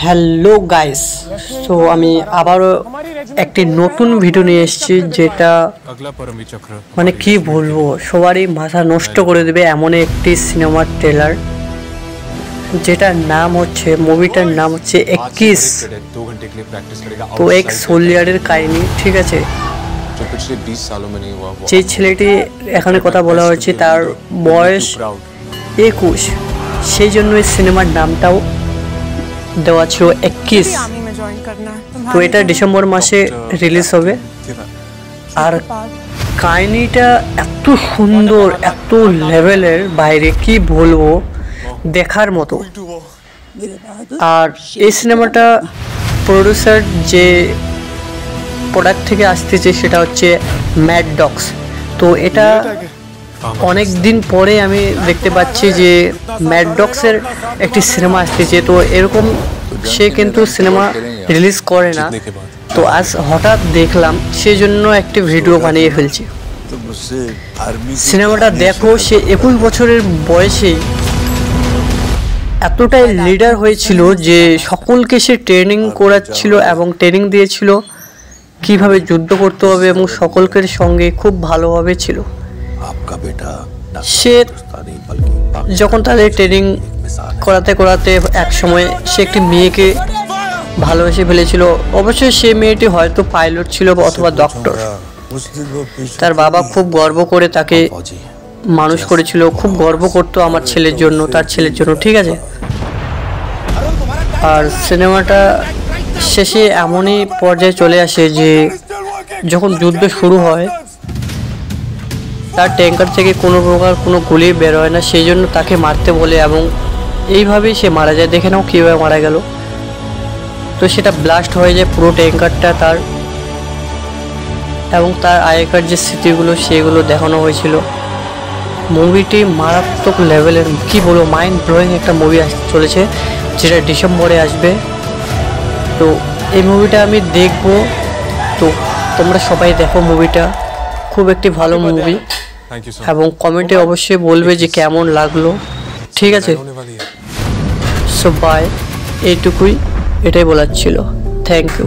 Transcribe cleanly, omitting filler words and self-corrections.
Hello guys, so আমি আবারও একটি নতুন ভিডিও নিয়ে এসেছি, যেটা মানে কি বলবো, সবারই মাথা নষ্ট করে দেবে এমন একটি সিনেমার ট্রেলার, যেটার নাম হচ্ছে, মুভিটার নাম হচ্ছে 21। তো এক সোলজারের কাহিনী, ঠিক আছে। যে ছেলেটি এখানে কথা বলা হয়েছে তার বয়স 21, সেই জন্য এই সিনেমার নামটাও দেওয়া ছিল 21। তো এটা ডিসেম্বর মাসে রিলিজ হবে। আর কাহিনীটা এত সুন্দর, এত লেভেলের বাইরে, কি বলবো, দেখার মতো। আর এই সিনেমাটা প্রডিউসার যে প্রোডাক্ট থেকে আসতেছে সেটা হচ্ছে ম্যাড ডগস। তো এটা অনেক দিন পরে আমি দেখতে পাচ্ছি যে ম্যাড ডগসের একটি সিনেমা আসতেছে। তো এরকম সে কিন্তু সিনেমা রিলিজ করে না, তো আজ হঠাৎ দেখলাম, সেই জন্য একটি ভিডিও বানিয়ে ফেলছি। সিনেমাটা দেখো, সে 21 বছরের বয়সেই এতটাই লিডার হয়েছিল যে সকলকে সে ট্রেনিং করাচ্ছিল এবং ট্রেনিং দিয়েছিল কিভাবে যুদ্ধ করতে হবে, এবং সকলের সঙ্গে খুব ভালোভাবে ছিল। সে যখন তাদের ট্রেনিং করাতে করাতে এক সময় সে একটি মেয়েকে ভালোবেসে ফেলেছিল। অবশ্যই সেই মেয়েটি হয়তো পাইলট ছিল অথবা ডক্টর। তার বাবা খুব গর্ব করে তাকে মানুষ করেছিল, খুব গর্ব করতো আমার ছেলের জন্য, তার ছেলের জন্য, ঠিক আছে। আর সিনেমাটা শেষে এমনই পর্যায়ে চলে আসে যে যখন যুদ্ধ শুরু হয়, তার ট্যাঙ্কার থেকে কোনো প্রকার কোনো গুলি বের হয় না, সেই জন্য তাকে মারতে বলে এবং এইভাবেই সে মারা যায়। দেখে নাও কীভাবে মারা গেল। তো সেটা ব্লাস্ট হয়ে যায় পুরো ট্যাঙ্কারটা তার, এবং তার আগেকার যে স্মৃতিগুলো সেগুলো দেখানো হয়েছিল। মুভিটি মারাত্মক লেভেলের, কি বলবো, মাইন্ড ব্লোয়িং একটা মুভি চলেছে, যেটা ডিসেম্বরে আসবে। তো এই মুভিটা আমি দেখব, তো তোমরা সবাই দেখো মুভিটা, খুব একটি ভালো মুভি, এবং কমেন্টে অবশ্যই বলবে যে কেমন লাগলো, ঠিক আছে। সো বাই, এইটুকুই, এটাই বলার ছিল। Thank you.